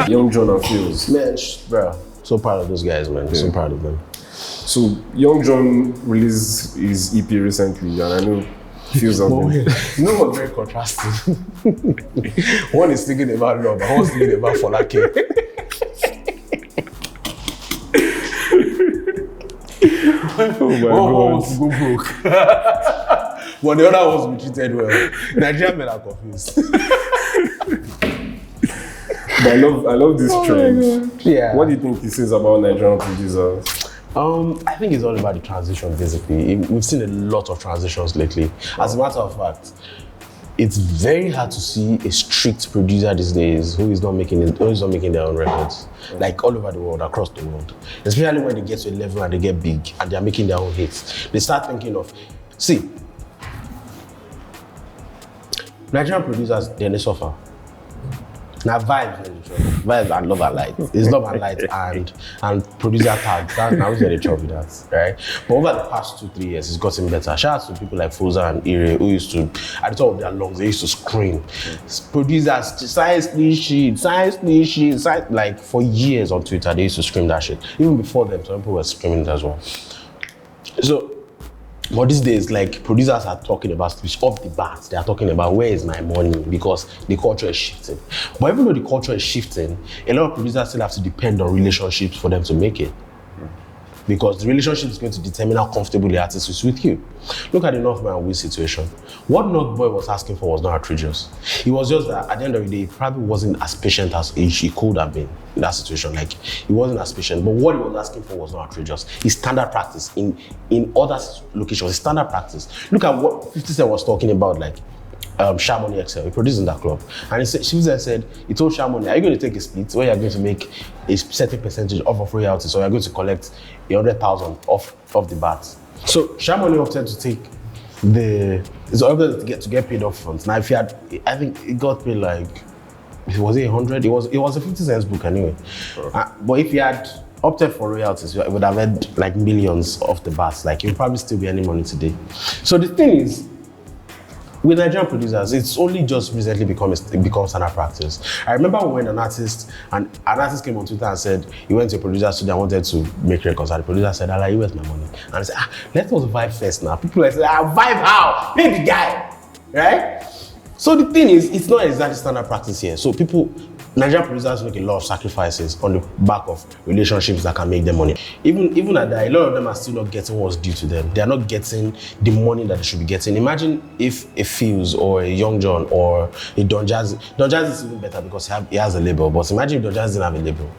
Young Jonn and Pheelz. Man, bro, so proud of those guys, man. Yeah. So proud of them. So Young Jonn released his EP recently, and I know Pheelz has been. You know what's very contrasting? One is thinking about love, and one's thinking about Folake. Oh my God. One wants to go broke. But the other wants to be treated well. Nigerian men are confused. But I love this trend. Yeah. What do you think this is about Nigerian producers? I think it's all about the transition, basically. We've seen a lot of transitions lately. As a matter of fact, it's very hard to see a strict producer these days who is not making their own records. Like all over the world, across the world. Especially when they get to a level and they get big and they're making their own hits. They start thinking of, see, Nigerian producers, they suffer. Now vibes and love and light. It's love and light and producer tags. Now we're the trouble with that, right? But over the past 2-3 years, it's gotten better. Shout out to people like Pheelz and Ire who used to, at the top of their lungs, they used to scream. Producers, science please shit, like for years on Twitter, they used to scream that shit. Even before them, some people were screaming it as well. So, but these days, like, producers are talking about switch off the bat. They are talking about where is my money because the culture is shifting. But even though the culture is shifting, a lot of producers still have to depend on relationships for them to make it. Because the relationship is going to determine how comfortable the artist is with you. Look at the Northboy and Wiz situation. What Northboy was asking for was not outrageous. It was just that at the end of the day, he probably wasn't as patient as he could have been in that situation. Like, he wasn't as patient, but what he was asking for was not outrageous. His standard practice in other locations, his standard practice. Look at what 50 Cent was talking about, like, Shamoni XL, he produced in that club. And he told Shamoni, are you going to take a split where you're going to make a certain percentage of royalties, or you're going to collect 100,000 off the bat? So Shamoni opted to take to get paid off front. Now if he had, I think he got paid like, was it 100? It was a 50 cents book anyway. Sure. But if he had opted for royalties, it would have had like millions off the bat. Like, it would probably still be any money today. So the thing is, with Nigerian producers, it's only just recently become standard practice. I remember when an artist came on Twitter and said he went to a producer studio and wanted to make records, and the producer said, "Allah, where's my money?" And I said, let us vibe first now. People like, vibe how? Pay the guy, right? So the thing is, it's not exactly standard practice here. So Nigerian producers make a lot of sacrifices on the back of relationships that can make them money. Even at that, a lot of them are still not getting what's due to them. They are not getting the money that they should be getting. Imagine if a Pheelz or a Young Jonn or a Don Jazzy. Don Jazzy is even better because he has a label. But imagine if Don Jazzy didn't have a label.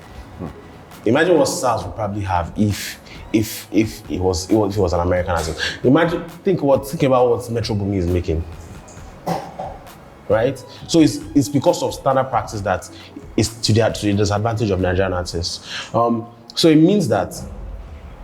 Imagine what SARS would probably have if it was an American artist. Think about what Metro Boomin is making. Right? So it's because of standard practice that is to the disadvantage of Nigerian artists. So it means that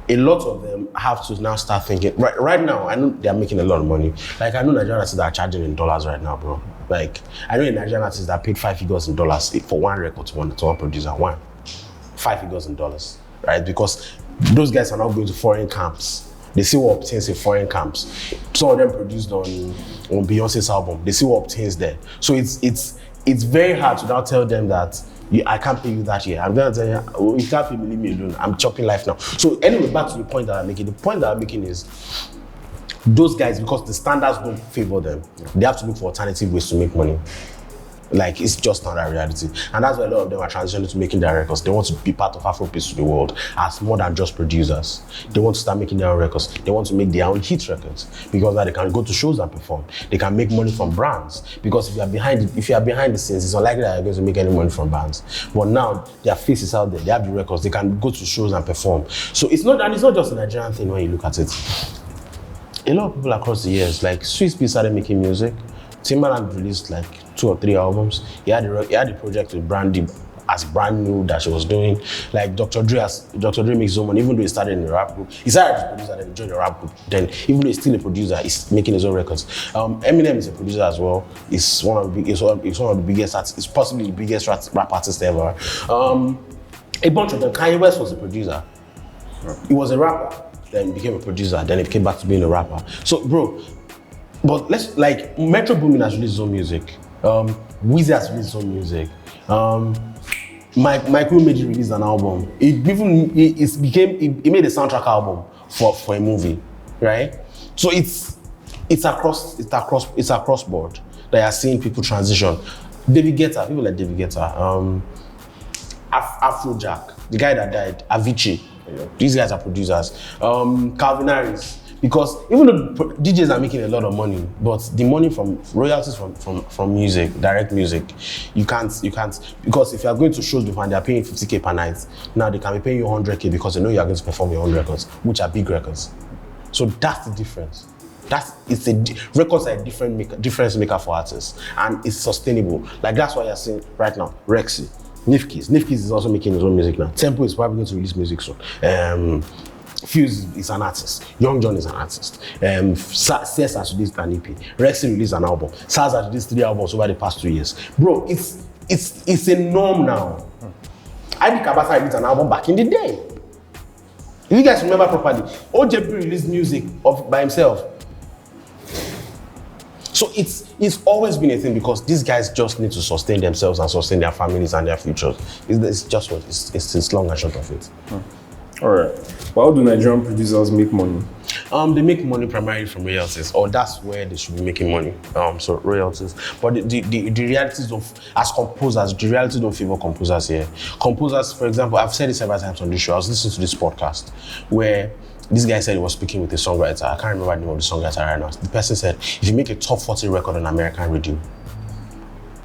a lot of them have to now start thinking, right now, I know they're making a lot of money. Like, I know Nigerian artists that are charging in dollars right now, bro. Like, I know a Nigerian artist that paid $5 figures in dollars for one record to one producer, $5 figures in dollars, right? Because those guys are now going to foreign camps. They see what obtains in foreign camps. Some of them produced on Beyonce's album. They see what obtains there. So it's very hard to now tell them that I can't pay you that year. I'm gonna tell you, you can't pay me, leave me alone. I'm chopping life now. So anyway, back to the point that I'm making. The point that I'm making is those guys, because the standards don't favor them, they have to look for alternative ways to make money. Like, it's just not that reality. And that's why a lot of them are transitioning to making their records. They want to be part of Afrobeats to the world as more than just producers. They want to start making their own records. They want to make their own hit records because now they can go to shows and perform. They can make money from brands because if you are behind the scenes, it's unlikely that you're going to make any money from brands. But now their face is out there. They have the records. They can go to shows and perform. So it's not just a Nigerian thing when you look at it. A lot of people across the years, like Swiss Beats started making music. Timbaland released like 2 or 3 albums. He had the project with Brandy as brand new that she was doing. Like Dr. Dre makes so money, even though he started in a rap group. He started as a producer, then joined a rap group. Then, even though he's still a producer, he's making his own records. Eminem is a producer as well. He's one of the biggest artists. He's possibly the biggest rap artist ever. A bunch of them. Kanye West was a producer. He was a rapper, then became a producer, then he came back to being a rapper. So, bro, But let's like Metro Boomin has released his own music. Weezy has released his own music. Michael made released an album. It made a soundtrack album for a movie, right? So it's across board that you're seeing people transition. David Guetta, people like David Guetta, Afrojack, the guy that died, Avicii. These guys are producers. Calvin Harris. Because even though DJs are making a lot of money, but the money from royalties from music, direct music, you can't, because if you are going to shows before and they are paying 50k per night, now they can be paying you 100k because they know you are going to perform your own records, which are big records. So that's the difference. Records are a difference maker for artists, and it's sustainable. Like that's what you're seeing right now. Rexy, Nifkeys is also making his own music now. Tempo is probably going to release music soon. Pheelz is an artist. Young Jonn is an artist. CS has released an EP. Rexy released an album. SARS has released 3 albums over the past 2 years. Bro, it's a norm now. ID Kabasa released an album back in the day. If you guys remember properly, OJB released music by himself. So it's always been a thing because these guys just need to sustain themselves and sustain their families and their futures. It's just what it's long and short of it. All right. Well, how do Nigerian producers make money? They make money primarily from royalties, or that's where they should be making money. So royalties. But the realities of, as composers, the realities don't favor composers here. Composers, for example, I've said it several times on this show. I was listening to this podcast where this guy said he was speaking with a songwriter. I can't remember the name of the songwriter right now. The person said, if you make a top 40 record on American radio,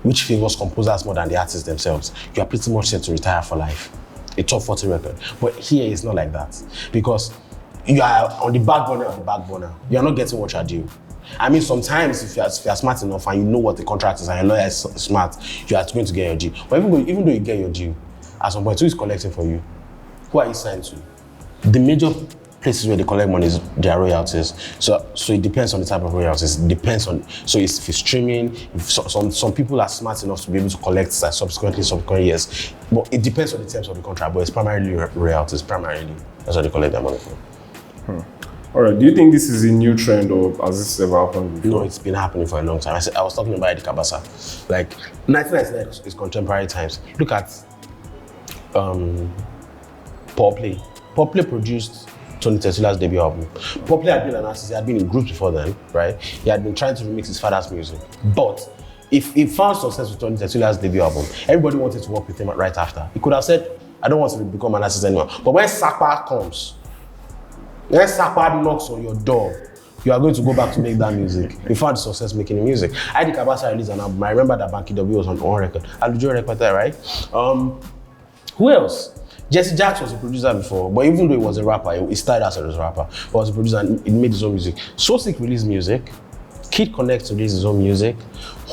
which favors composers more than the artists themselves, you are pretty much set to retire for life. A top 40 record. But here it's not like that. Because you are on the back burner. You are not getting what you're due. I mean, sometimes if you are smart enough and you know what the contract is and your lawyer is smart, you are going to get your due. But even though you get your due, at some point, who is collecting for you? Who are you signed to? The major places where they collect money is their royalties. So it depends on the type of royalties. It depends on, so if it's streaming, if some people are smart enough to be able to collect subsequent years. But it depends on the terms of the contract, but it's primarily royalties, primarily. That's what they collect their money for. All right, do you think this is a new trend or has this ever happened before? No, it's been happening for a long time. I was talking about Eddie Kabasa. Like, 1999 is contemporary times. Look at Paul Play. Paul Play produced Tony Tessila's debut album. Paul Play had been an artist, he had been in groups before then, right? He had been trying to remix his father's music. But if he found success with Tony Tessila's debut album, everybody wanted to work with him right after. He could have said, I don't want to become an artist anymore. But when Sakpa comes, when Sakpa knocks on your door, you are going to go back to make that music. He found success making the music. Eddie Kabasa released an album. I remember that Banky W was on record. Alujo record there, right? Who else? Jesse Jackson was a producer before, but even though he was a rapper, he started as a rapper, but was a producer and he made his own music. Sosik released music. Kid Connect released his own music.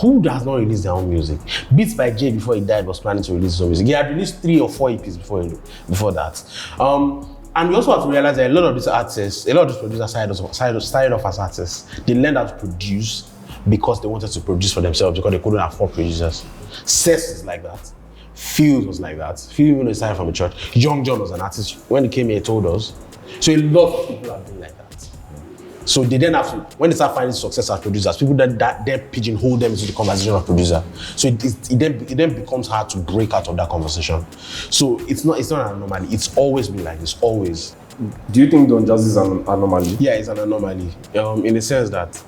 Who does not release their own music? Beats by Jay before he died was planning to release his own music. He had released 3 or 4 EPs before that. And we also have to realize that a lot of these artists, a lot of these producers started off as artists. They learned how to produce because they wanted to produce for themselves because they couldn't afford producers. Cess is like that. Pheelz was like that. Pheelz even though he started from a church. Young Jonn was an artist. When he came here, he told us. So a lot of people have been like that. So they then have to, when they start finding success as producers, people that pigeonhole them into the conversation of producer. So it then becomes hard to break out of that conversation. So it's not an anomaly. It's always been like this, always. Do you think Don Jazzy is an anomaly? Yeah, it's an anomaly. In the sense that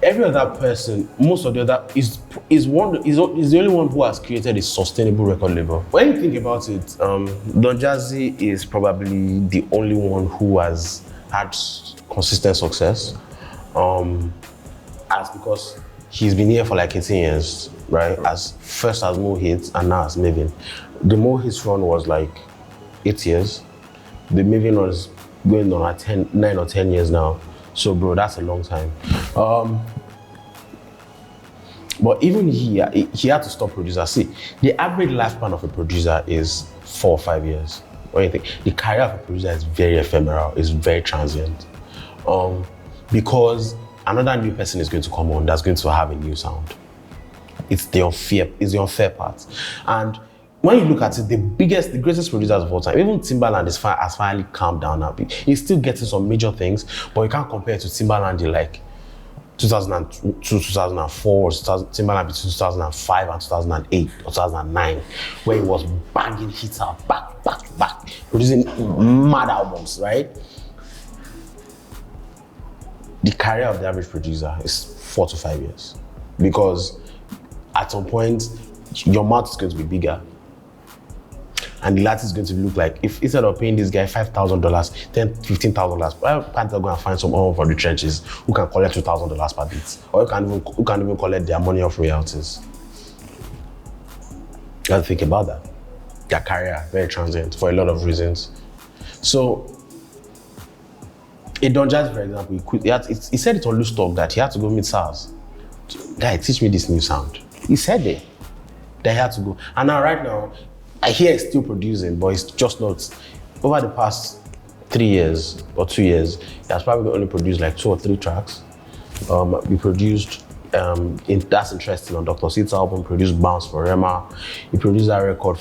every other person, most of the other, is the only one who has created a sustainable record label. When you think about it, Don Jazzy is probably the only one who has had consistent success. As because he's been here for like 18 years, right? First as Mo Hits and now as Maven. The Mo Hits run was like 8 years. The Maven was going on at 9 or 10 years now. So bro, that's a long time. But even he had to stop producer. See, the average lifespan of a producer is 4 or 5 years. What do you think? The career of a producer is very ephemeral, it's very transient. Because another new person is going to come on that's going to have a new sound. It's the unfair part. And when you look at it, the greatest producers of all time, even Timbaland has finally calmed down now. He's still getting some major things, but you can't compare it to Timbaland in like 2002, 2004, Timbaland between 2005 and 2008 or 2009, where he was banging hits out back, producing mad albums, right? The career of the average producer is 4 to 5 years, because at some point, your mouth is going to be bigger. And the artist is going to look like, if instead of paying this guy $5,000, $10,000, $15,000, why can't they go and find someone from the trenches who can collect $2,000 per beat? Or who can even collect their money off royalties? You have to think about that. Their career, very transient for a lot of reasons. So, Don Jazzy, for example, he said it on Loose Talk that he had to go meet SARS. Guy, teach me this new sound. He said it. That he had to go. And now, right now, I hear he's still producing, but it's just not. Over the past 3 years or 2 years, he has probably only produced like 2 or 3 tracks. He produced, that's interesting, on Dr. Seed's album, produced Bounce for Rema. He produced that record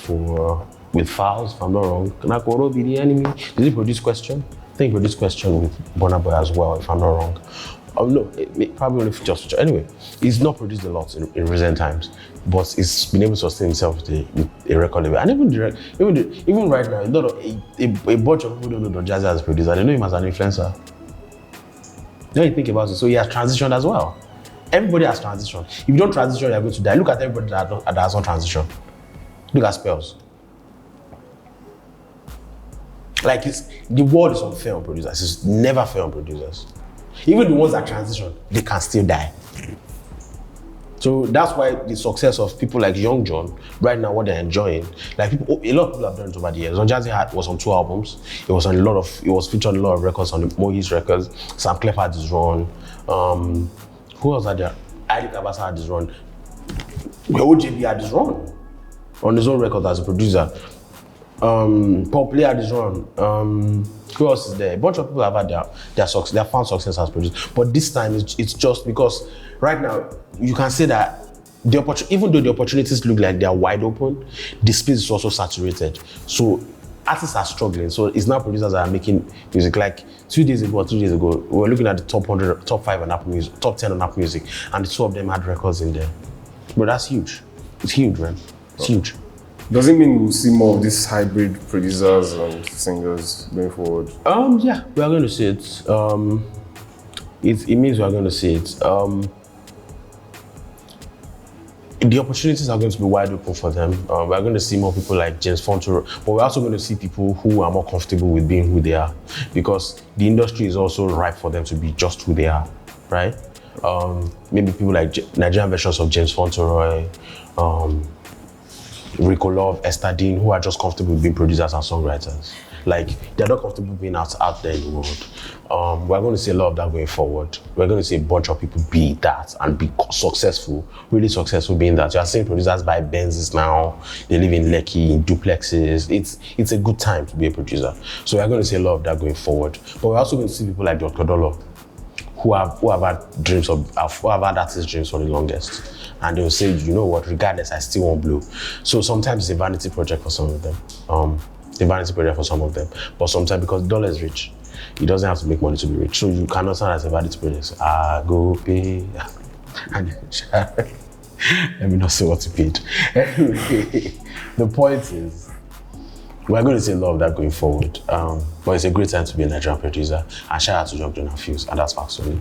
with Pheelz, if I'm not wrong. Can I go be the enemy? Did he produce Question? I think he produced Question with Burna Boy as well, if I'm not wrong. No, probably only just. Anyway, he's not produced a lot in recent times, but he's been able to sustain himself with a record label. And even right now, a bunch of people don't know Don Jazzy as a producer. They know him as an influencer. Then you think about it, so he has transitioned as well. Everybody has transitioned. If you don't transition, you're going to die. Look at everybody that has not transitioned. Look at Pheelz. Like, the world is unfair on producers. It's never fair on producers. Even the ones that transition, they can still die. So that's why the success of people like Young Jonn, right now, what they're enjoying, like a lot of people have done it over the years. Don Jazzy was on 2 albums. It was featured on a lot of records, on the Mohis records. Sam Clef had his run. Who else had there? Adi Kabasa had his run. OJB had his run on his own record as a producer. Paul Play had his run. Who else is there? A bunch of people have had their success, they have found success as producers. But this time it's just because right now you can say that even though the opportunities look like they are wide open, the space is also saturated. So artists are struggling. So it's now producers that are making music. Like 2 days ago or 3 days ago, we were looking at the top 100, top 5 on Apple Music, top 10 on Apple Music, and the 2 of them had records in there. But that's huge. It's huge, man. It's huge. Does it mean we'll see more of these hybrid producers and singers going forward? Yeah, we are going to see it. It means we are going to see it. The opportunities are going to be wide open for them. We are going to see more people like James Fontoro, but we're also going to see people who are more comfortable with being who they are, because the industry is also ripe for them to be just who they are, right? Maybe people like Nigerian versions of James Fontoro, Rico Love, Esther Dean, who are just comfortable with being producers and songwriters. Like, they're not comfortable being out there in the world. We're going to see a lot of that going forward. We're going to see a bunch of people be that and be successful, really successful being that. You're seeing producers buy Benzes now. They live in Lekki, in duplexes. It's a good time to be a producer. So we're going to see a lot of that going forward. But we're also going to see people like Dr. Dollar, who have had artist dreams for the longest. And they'll say, you know what, regardless, I still won't blow. So sometimes it's a vanity project for some of them. But sometimes, because Dollar is rich, he doesn't have to make money to be rich. So you cannot sound as a vanity project. Go pay. Let me not say what to pay. Anyway, the point is, we're going to see a lot of that going forward. But it's a great time to be a Nigerian producer. And shout out to Young Jonn and Pheelz, and that's facts for me.